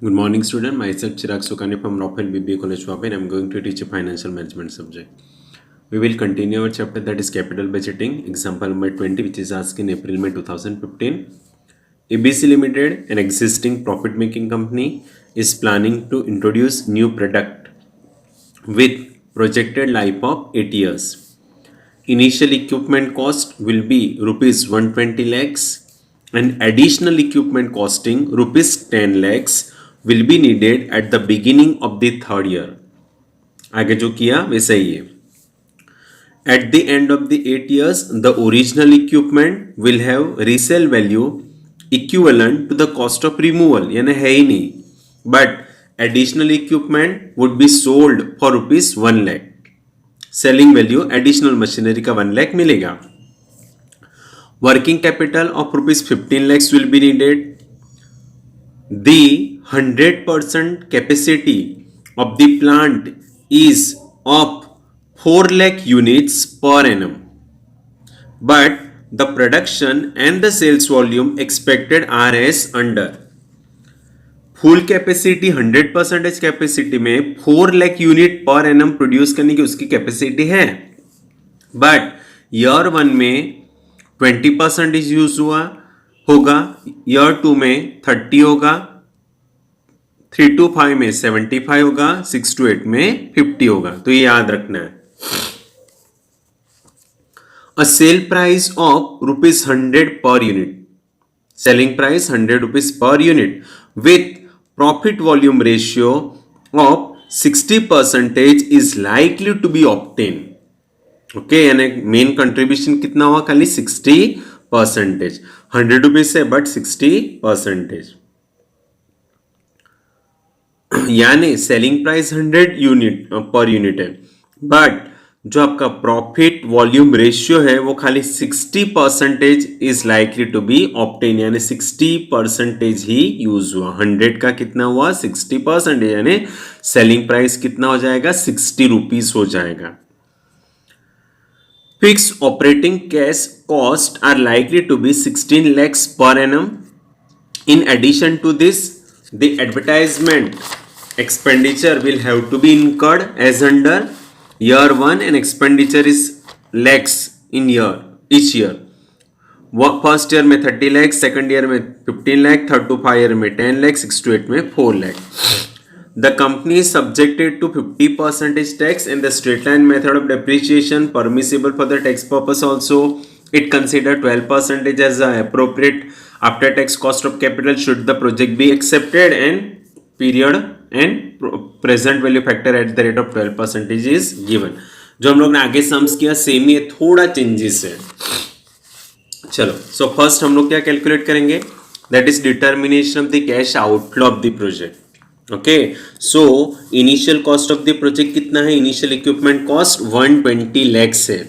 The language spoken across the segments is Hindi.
Good morning, student. Myself Chirag Sukani from Rafael BBA College, Wapen. I'm going to teach a financial management subject. We will continue our chapter that is capital budgeting. Example number 20, which is asked in April May 2015. ABC Limited, an existing profit-making company, is planning to introduce new product with projected life of 8 years. Initial equipment cost will be rupees 120 lakhs and additional equipment costing rupees 10 lakhs will be needed at the beginning of the third year. आगे जो किया वैसा ही है. At the end of the 8 years, the original equipment will have resale value equivalent to the cost of removal. यानी है ही नहीं. But additional equipment would be sold for rupees 1 lakh. Selling value additional machinery का 1 लाख मिलेगा. Working capital of rupees 15 lakhs will be needed. The 100% capacity of the plant is of 4 lakh units per annum, but the production and the sales volume expected are as under. Full capacity 100% capacity में 4 lakh unit per annum produce करने की उसकी कैपेसिटी है, बट ईयर 1 में 20% यूज हुआ होगा, ईयर 2 में 30 होगा, 3 to 5 में 75 होगा, 6 to 8 में 50 होगा. तो ये याद रखना है. A sale price of rupees 100 per unit, selling price 100 rupees per unit with profit volume ratio of 60% is likely to be obtained. Okay, यानी मेन कंट्रीब्यूशन कितना हुआ? खाली 60%. 100 रुपीज है बट 60%. यानी सेलिंग प्राइस 100 यूनिट पर यूनिट है, बट जो आपका प्रॉफिट वॉल्यूम रेशियो है वो खाली 60% is likely to be obtain, यानी 60% ही यूज हुआ. 100 का कितना हुआ? 60%, यानी सेलिंग प्राइस कितना हो जाएगा? 60 रुपीज हो जाएगा. Fix operating cash cost are likely to be 16 lakhs per annum. In addition to this, the advertisement expenditure will have to be incurred as under year 1 and expenditure is lakhs in year each year. First year में 30 लाख, सेकंड ईयर में 15 लाख, थर्ड टू 5 ईयर में 10 लाख, 6 to 8 में 4 lakh. The company is subjected to 50% tax and the straight line method of depreciation permissible for the tax purpose also. It consider 12% as the appropriate after tax cost of capital should the project be accepted, and period and present value factor at the rate of 12% is given. जो हम लोग ने आगे सम्स किया सेम ही है, थोड़ा चेंजेस है. चलो, सो फर्स्ट हम लोग क्या कैलकुलेट करेंगे? That is determination of the cash outflow of the project. Okay, so initial cost of the project कितना है? इनिशियल इक्विपमेंट कॉस्ट 120 lakhs है.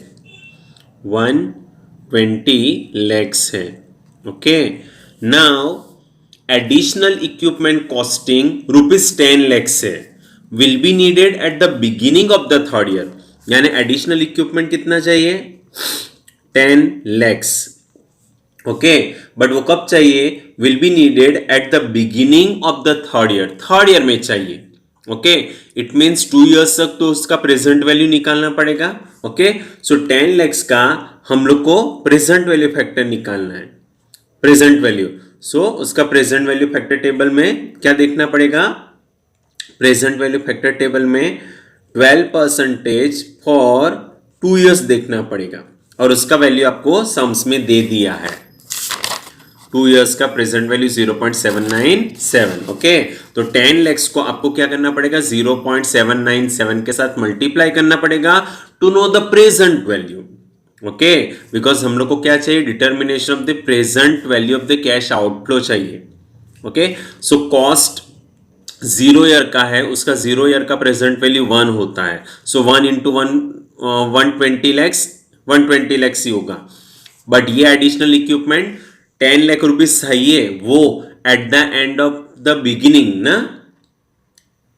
120 lakhs है. Okay, now additional equipment costing rupees 10 lakhs है, will be needed at the beginning of the third year. यानी एडिशनल इक्विपमेंट कितना चाहिए? 10 lakhs. ओके, बट वो कब चाहिए? Will be needed at the beginning of the third year. Third year में चाहिए. ओके, इट मीन्स 2 years तक तो उसका प्रेजेंट वैल्यू निकालना पड़ेगा. ओके, सो 10 lakhs का हम लोग को प्रेजेंट वैल्यू फैक्टर निकालना है. प्रेजेंट वैल्यू, सो उसका प्रेजेंट वैल्यू फैक्टर टेबल में क्या देखना पड़ेगा? प्रेजेंट वैल्यू फैक्टर टेबल में 12% फॉर 2 years देखना पड़ेगा, और उसका वैल्यू आपको सम्स में दे दिया है. 2 years का प्रेजेंट वैल्यू 0.797. ओके, तो 10 lakhs को आपको क्या करना पड़ेगा? 0.797 के साथ मल्टीप्लाई करना पड़ेगा to know the present value. Okay, because हम लोग को क्या चाहिए? Determination of the present value of the cash outflow चाहिए. ओके, सो कॉस्ट 0 year का है, उसका 0 year का प्रेजेंट वैल्यू 1 होता है. सो 1 into 1 120 lakhs, 120 lakhs ही होगा. बट ये एडिशनल इक्विपमेंट 10 lakh रुपीज चाहिए, वो at the end of the beginning ना,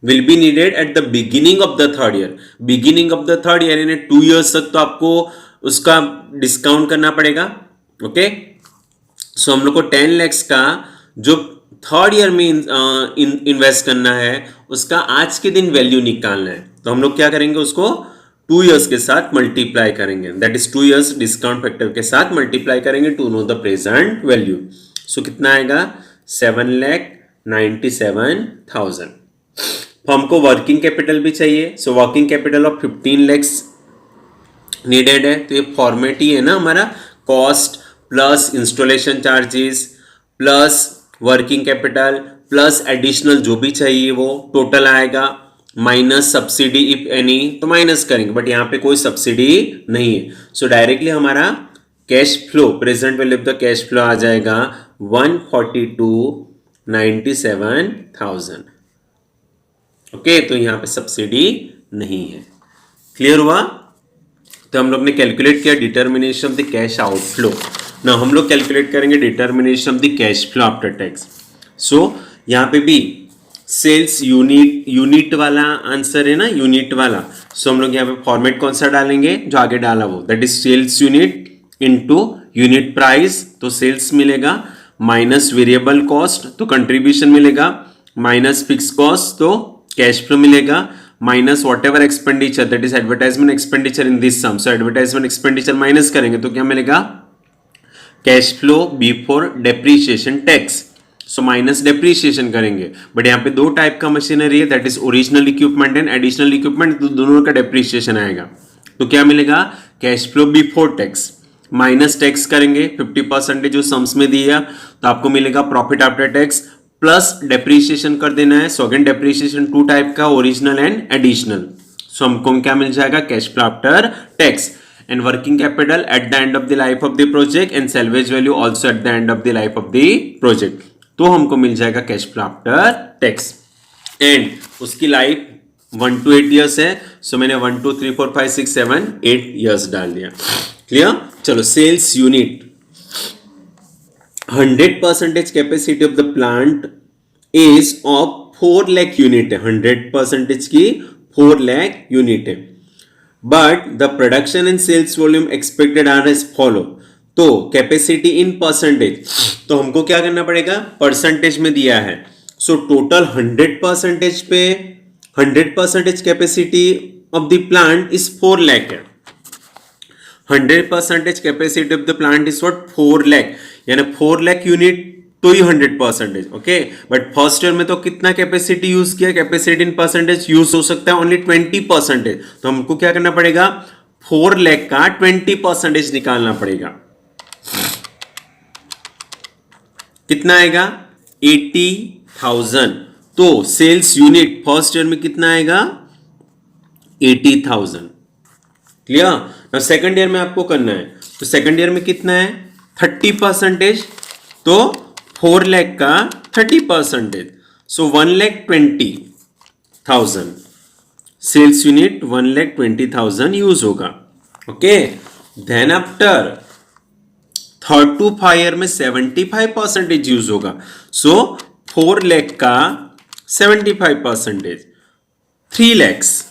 will be needed at the beginning of the third year. Beginning of the third year यानी 2 years तक तो आपको उसका डिस्काउंट करना पड़ेगा. ओके, सो हम लोग को 10 lakhs का जो थर्ड ईयर में इन्वेस्ट करना है, उसका आज के दिन वैल्यू निकालना है, तो हम लोग क्या करेंगे, उसको 2 इयर्स के साथ मल्टीप्लाई करेंगे, that is 2 years discount factor के साथ मल्टीप्लाई करेंगे to know the present value. So कितना आएगा, 7,97,000। तो हमको वर्किंग कैपिटल भी चाहिए, so working capital of 15 lakhs needed है। तो ये फॉर्मेट ही है ना हमारा, cost plus installation charges plus working capital plus additional जो भी चाहिए वो टोटल आएगा, माइनस सब्सिडी इफ एनी, तो माइनस करेंगे, बट यहाँ पे कोई सब्सिडी नहीं है। सो डायरेक्टली हमारा cash flow, present value of the cash flow आ जाएगा 142,97,000। ओके, तो यहाँ पे सब्सिडी नहीं है। क्लियर हुआ? तो हम लोग ने कैलकुलेट किया determination of the cash outflow. ना हम लोग कैलकुलेट करेंगे determination of the cash flow after tax. So यहाँ पे भी सेल्स यूनिट वाला आंसर है ना, यूनिट वाला। सो हम लोग यहाँ पे फॉर्मेट कौन सा डालेंगे, जो आगे डाला वो, that is sales unit into unit price, तो सेल्स मिलेगा, माइनस वेरिएबल कॉस्ट तो कंट्रीब्यूशन मिलेगा, माइनस फिक्स कॉस्ट तो कैश फ्लो मिलेगा, minus whatever expenditure that is advertisement expenditure in this sum. So advertisement expenditure minus करेंगे तो क्या मिलेगा, cash flow before depreciation tax. So minus depreciation करेंगे, बट यहाँ पे दो टाइप का मशीनरी है, that is original equipment and additional equipment, तो दोनों का डेप्रीशिएशन आएगा। तो क्या मिलेगा, cash flow before tax minus tax करेंगे 50% जो सम्स में दिया, तो आपको मिलेगा profit after tax plus depreciation कर देना है। So again depreciation two type का, ओरिजिनल एंड एडिशनल। सो हमको क्या मिल जाएगा, cash flow after tax and working capital at the end of the life of the project and salvage value also at the end of the life of the project. तो हमको मिल जाएगा cash flow after tax and उसकी लाइफ 1 to 8 ईयर्स है। सो मैंने 1 2 3 4 5 6 7 8 ईयर्स डाल दिया। क्लियर? चलो, sales unit 100% capacity of the plant is of 4 lakh unit है, 100% की 4 लाख यूनिट है, but the production and sales volume expected are as follow. तो कैपेसिटी इन परसेंटेज, तो हमको क्या करना पड़ेगा, परसेंटेज में दिया है। सो टोटल 100% पे 100% capacity of the plant is 4 lakh है। 100% capacity of the plant is what, 4 lakh, यानी 4 लाख यूनिट तो ही 100%। ओके, बट फर्स्ट ईयर में तो कितना कैपेसिटी यूज किया, कैपेसिटी इन परसेंटेज यूज हो सकता है ओनली 20%। तो हमको क्या करना पड़ेगा, 4 लाख का 20% निकालना पड़ेगा। कितना आएगा, 80,000। तो सेल्स यूनिट फर्स्ट ईयर में कितना आएगा, 80,000। क्लियर? अब सेकंड ईयर में आपको करना है, तो सेकंड ईयर में कितना है, 30%, तो 4 लाख का 30%, सो 1,20,000 सेल्स यूनिट 1,20,000 यूज होगा। Okay, then after third to 5 year में 75% यूज होगा। सो 4 लाख का 75%, 3 lakhs।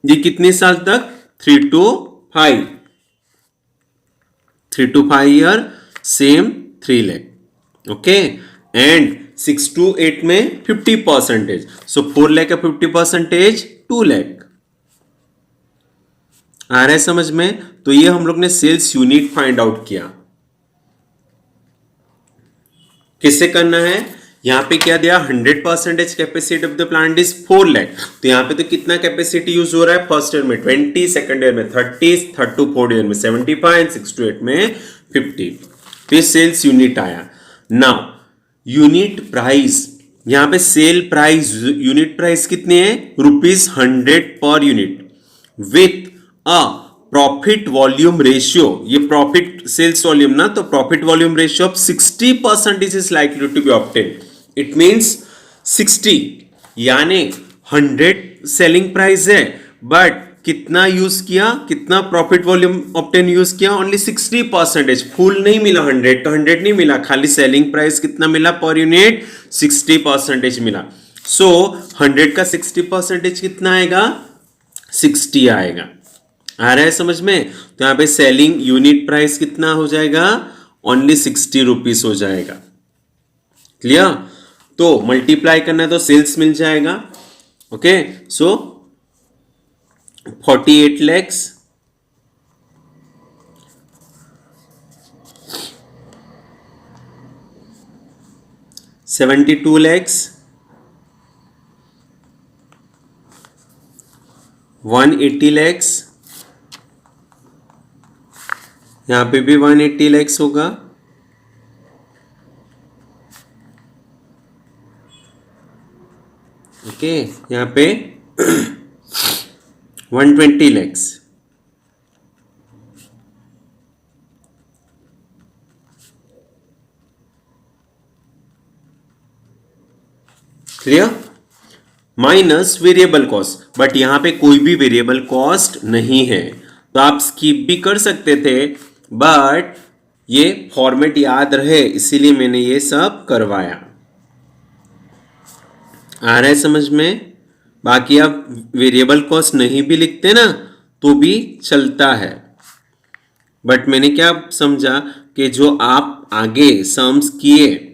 ये कितने साल तक, 3 to 5, 3 to 5 year same 3 lakh. Okay, and 6 to 8 में 50%, सो 4 लाख का 50% 2 लाख। आ रहा है समझ में? तो ये हम लोग ने सेल्स यूनिट फाइंड आउट किया। किससे करना है, यहां पे क्या दिया, 100% capacity of the plant is 4 lakh. तो यहां पे तो कितना कैपेसिटी यूज हो रहा है, फर्स्ट ईयर में 20, सेकंड ईयर में 30, थर्ड टू फोर्थ ईयर में 75, 6 to 8 में 50। तो ये सेल्स यूनिट आया। नाउ यूनिट प्राइस, यहां पे सेल प्राइस, यूनिट प्राइस कितनी है, ₹100 per unit with a profit volume ratio. ये प्रॉफिट सेल्स वॉल्यूम ना, तो profit volume ratio of 60% is likely to be obtain. It means 60, यानी 100 सेलिंग प्राइस है, बट कितना यूज किया, कितना प्रॉफिट वॉल्यूम ऑब्टेन यूज किया, ओनली 60%। फुल नहीं मिला, 100 का 100 नहीं मिला, खाली सेलिंग प्राइस कितना मिला पर यूनिट, 60% मिला। सो 100 का 60% कितना आएगा, 60 आएगा। आ रहा है समझ में? तो यहां पे सेलिंग यूनिट प्राइस कितना हो जाएगा, ओनली 60 रुपीज हो जाएगा। क्लियर? तो मल्टीप्लाई करना है तो सेल्स मिल जाएगा। ओके, सो 48 lakhs 72 lakhs 180 lakhs, यहां पे भी 180 lakhs होगा। ओके, यहां पे 120 lakhs। Clear? Minus variable cost, but यहां पे कोई भी वेरिएबल कॉस्ट नहीं है तो आप स्किप भी कर सकते थे, बट ये फॉर्मेट याद रहे इसीलिए मैंने ये सब करवाया। आ रहा है समझ में? बाकी आप वेरिएबल कॉस्ट नहीं भी लिखते ना तो भी चलता है, बट मैंने क्या समझा कि जो आप आगे सम्स किए,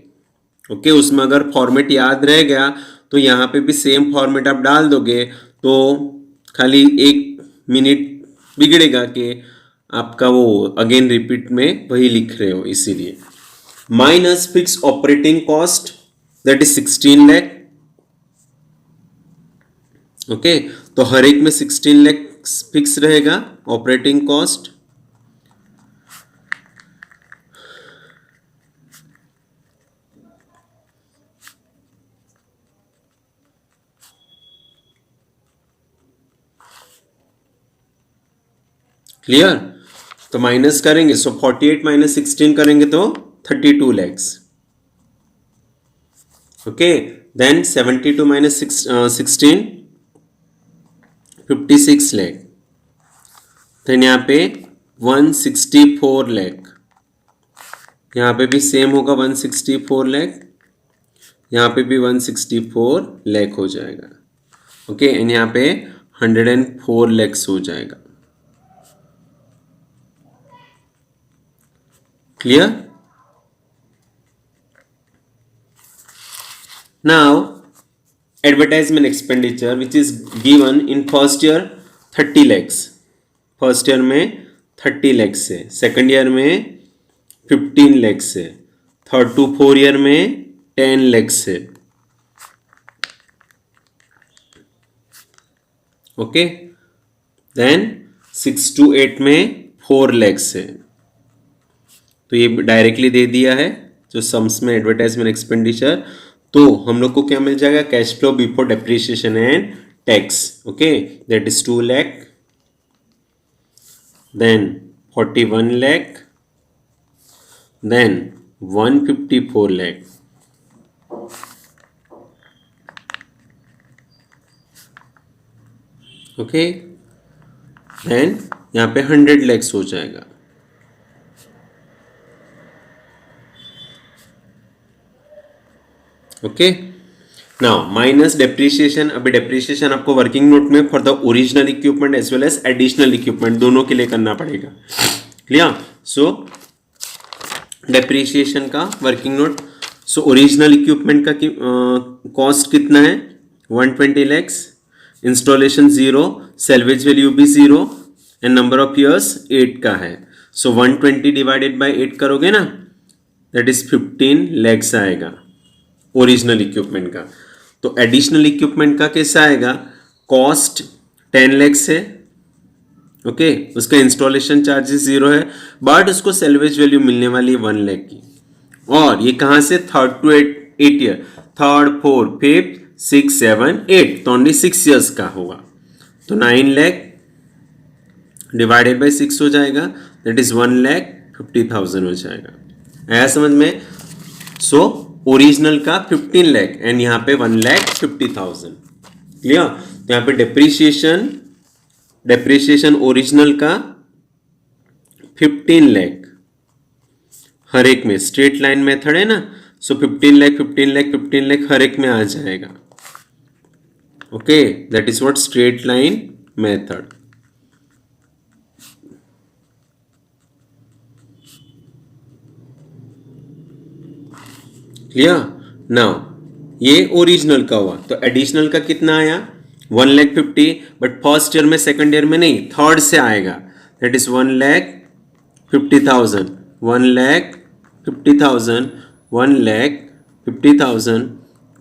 ओके, उसमें अगर फॉर्मेट याद रह गया तो यहाँ पे भी सेम फॉर्मेट आप डाल दोगे तो खाली 1 मिनट बिगड़ेगा कि आपका वो अगेन रिपीट में वही लिख रहे हो, इसीलिए। Minus fix operating cost that is 16 lakh. Okay, तो हर एक में 16 लाख फिक्स रहेगा ऑपरेटिंग कॉस्ट। क्लियर? तो माइनस करेंगे, सो 48 माइनस 16 करेंगे तो 32 lakhs. Okay, then 72 minus 16 56 lakh. Then यहाँ पे 164 लैख, यहाँ पे भी सेम होगा 164 लैख, यहाँ पे भी 164 लैख हो जाएगा। ओके, एंड यहाँ पे 104 लैक्स हो जाएगा। Clear? Now, advertisement expenditure which is given in first year 30 lakhs, first year में 30 lakhs है, सेकंड ईयर में 15 lakhs है, थर्ड टू फोर ईयर में 10 lakhs है। ओके, देन 6 to 8 में 4 lakhs है। तो ये डायरेक्टली दे दिया है जो सम्स में एडवर्टाइजमेंट एक्सपेंडिचर। तो हम लोग को क्या मिल जाएगा? Cash flow before depreciation and tax. Okay, that is 2 lakh, then 41 lakh, then 154 lakh. Okay, then यहाँ पे 100 लैक्स हो जाएगा। Okay, now minus depreciation. अभी डेप्रिसिएशन आपको वर्किंग नोट में for the original equipment as well as additional equipment दोनों के लिए करना पड़ेगा। क्लियर? सो डेप्रिसिएशन का working note, so original equipment का कॉस्ट कितना है? 120 लैक्स, इंस्टॉलेशन 0, सेल्वेज वैल्यू भी 0 एंड नंबर ऑफ ईयर्स 8 का है। सो 120 डिवाइडेड बाय 8 करोगे ना, दैट इज 15 लैक्स आएगा ओरिजिनल इक्विपमेंट का। तो एडिशनल इक्विपमेंट का कैसा आएगा? कॉस्ट 10 लैक्स है, ओके, उसका इंस्टॉलेशन चार्जेस 0 है, बट उसको सेल्वेज वैल्यू मिलने वाली है 1 लाख की। और ये कहां से? Third to 8 year, third fourth fifth 6 7 8, तो ओनली 6 ईयर्स का होगा। तो 9 लाख डिवाइडेड बाई 6 हो जाएगा, दैट इज 1,50,000 हो जाएगा। आया समझ में? सो ओरिजिनल का 15 लाख एंड यहाँ पे 1,50,000। क्लियर? तो यहाँ पे डेप्रिसिएशन ओरिजिनल का 15 लाख, हर एक में स्ट्रेट लाइन मेथड है ना, सो 15 लाख 15 लाख 15 लाख हर एक में आ जाएगा। Okay, that is what straight line method. Clear. Now ये ओरिजिनल का हुआ, तो एडिशनल का कितना आया 1,50,000, बट फर्स्ट ईयर में सेकंड ईयर में नहीं, थर्ड से आएगा, that is 1,50,000, 1,50,000, 1,50,000,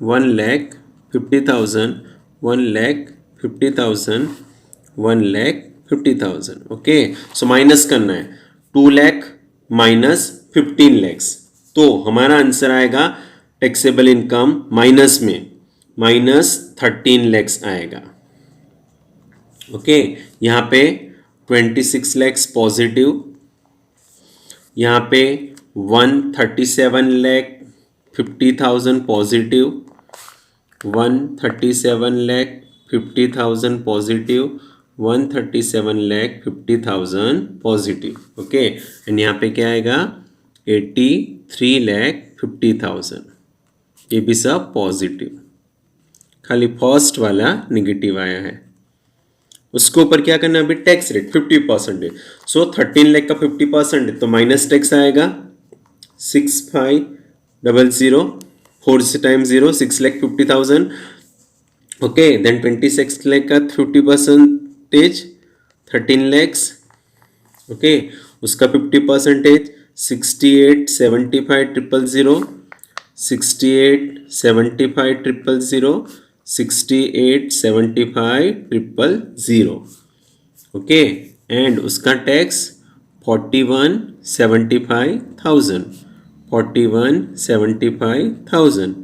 1,50,000, 1,50,000, 1,50,000। Okay, so minus करना है 2 लाख माइनस 15 लैक्स, तो हमारा आंसर आएगा टैक्सेबल इनकम माइनस में माइनस 13 लैक्स आएगा। ओके, यहाँ पे 26 लैक्स पॉजिटिव, यहाँ पे 137,50,000 positive, 137,50,000 positive, 137,50,000 positive. Okay, and यहाँ पे क्या आएगा 83,50,000, ये भी सब पॉजिटिव, खाली फर्स्ट वाला निगेटिव आया है। उसके ऊपर क्या करना है अभी, टैक्स रेट 50% है, सो 13 लाख का 50% है तो माइनस टैक्स आएगा 6,500, 4 टाइम्स 0, 6,50,000। ओके, देन 26 लाख का 50%, 13 लैक्स। ओके, उसका 50% 68,75,000, 68,75,000, 68,75,000। ओके, एंड उसका टैक्स 41,75,000, 41,75,000,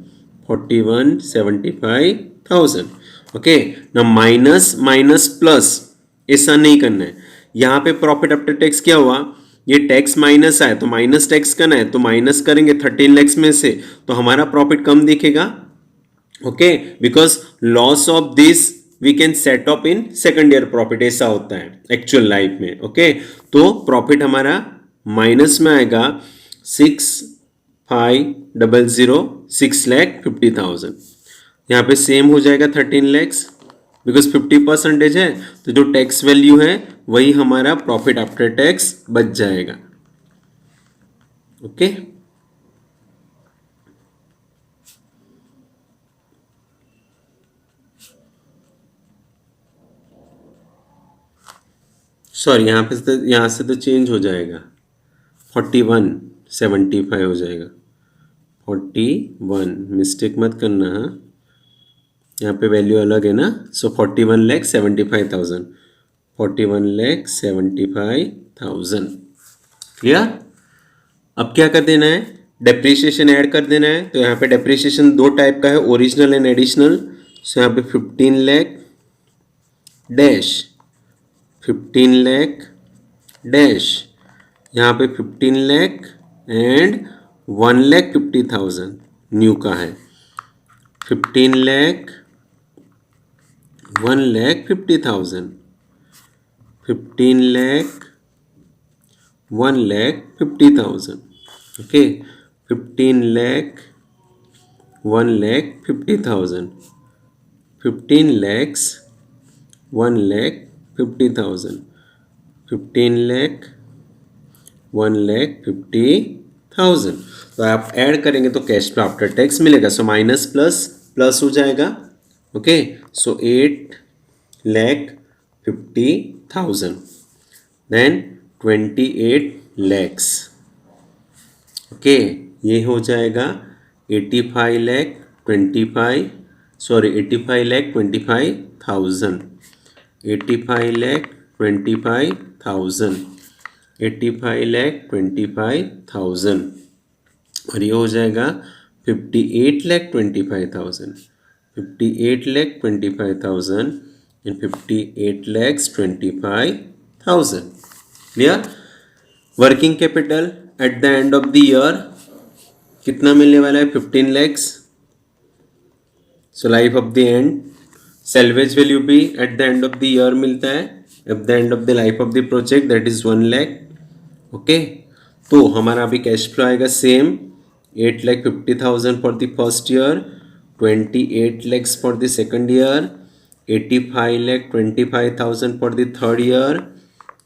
41,75,000। ओके, ना माइनस माइनस प्लस ऐसा नहीं करना है। यहाँ पे प्रॉफिट आफ्टर टैक्स क्या हुआ, ये टैक्स माइनस आया तो माइनस टैक्स करना है, तो माइनस करेंगे 13 लैक्स में से, तो हमारा प्रॉफिट कम दिखेगा। Okay, because loss of this we can set up in second year profit, ऐसा होता है एक्चुअल लाइफ में। ओके, तो प्रॉफिट हमारा माइनस में आएगा 6,500, 6,50,000। यहाँ पे सेम हो जाएगा 13 लैक्स, बिकॉज 50% है, तो जो टैक्स वैल्यू है वही हमारा प्रॉफिट आफ्टर टैक्स बच जाएगा। ओके, सॉरी, यहाँ से तो चेंज हो जाएगा, 41,75 हो जाएगा, 41, मिस्टेक मत करना, हाँ यहाँ पे वैल्यू अलग है ना, सो 41,75,000, 41,75,000। क्लियर। अब क्या कर देना है, डेप्रीशिएशन ऐड कर देना है, तो यहाँ पे डेप्रीशिएशन दो टाइप का है, ओरिजिनल एंड एडिशनल। सो यहाँ पे 15 लाख डैश, 15 लाख डैश, यहाँ पे 15 लाख एंड 1,50,000 न्यू का है, 15 lakh 1,50,000, 15 lakh 1,50,000। Okay, 15 lakh 1,50,000, 15 lakhs 1,50,000, 15 lakh 1,50,000। तो आप ऐड करेंगे तो कैश फ्लो आफ्टर टैक्स मिलेगा, सो माइनस प्लस प्लस हो जाएगा। ओके, सो 8,50,000, देन 28 lakhs। ओके, ये हो जाएगा 85,25,000, 85,25,000, 85,25,000, और ये हो जाएगा 58,25,000, 58,25,000 and 58,25,000। Clear. Working capital at the end of the year कितना मिलने वाला है, 15 lakhs। So life of the end, salvage value भी at the end of the year मिलता है, at the end of the life of the project, that is 1 lakh। Okay, तो हमारा अभी कैश फ्लो आएगा same, 8,50,000 for the first year, 28 lakhs for the second year, 85,25,000 for the third year,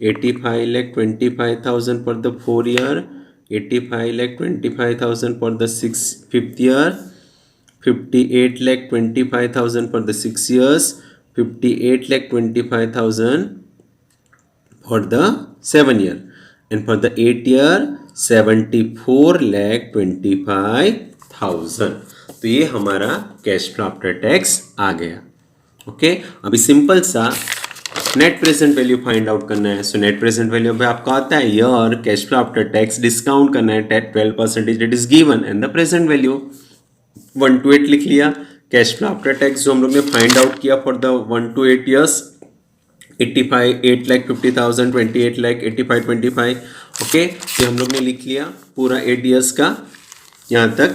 85,25,000 for the fourth year, 85,25,000 for the 5th year, 58,25,000 for the 6 years, 58,25,000 for the 7 year, and for the 8 year 74,25,000. तो ये हमारा कैश फ्लो आफ्टर टैक्स आ गया. ओके, अभी सिंपल सा net present value find out करना है. सो नेट प्रेजेंट वैल्यू पे आपका आता है year cash flow after tax discount करना है 12% it is given and the present value 1 to 8 लिख लिया. कैश फ्लो आफ्टर टैक्स जो हम लोग ने फाइंड आउट किया for the 1 to 8 years 8,50,000 28,85,25. Okay, ये हम लोग ने लिख लिया पूरा 8 years का. यहाँ तक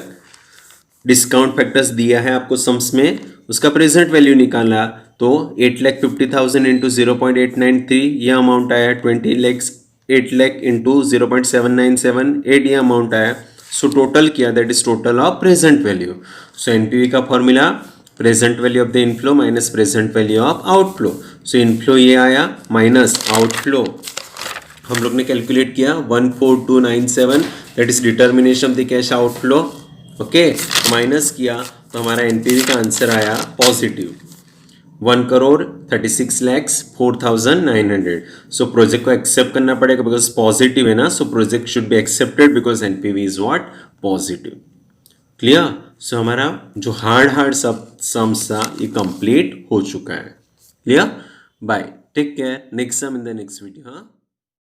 डिस्काउंट फैक्टर्स दिया है आपको सम्स में, उसका प्रेजेंट वैल्यू निकाला तो 8,50,000 इंटू 0.893 ये अमाउंट आया. 8 लाख इंटू 0.797 ये अमाउंट आया. सो टोटल किया that is total of present value. So NPV का formula present value of the inflow minus present value of outflow. So inflow ये आया माइनस आउटफ्लो हम लोग ने कैलकुलेट किया 14297 that is determination of the cash outflow. Okay, minus किया तो हमारा एनपीवी का आंसर आया पॉजिटिव 1,36,04,900. सो प्रोजेक्ट को एक्सेप्ट करना पड़ेगा बिकॉज पॉजिटिव है ना. So project should be accepted because NPV is what positive. Clear. So हमारा जो हार्ड सब सम्स था ये कंप्लीट हो चुका है. Clear. Bye, take care, next some in the next video. हाँ.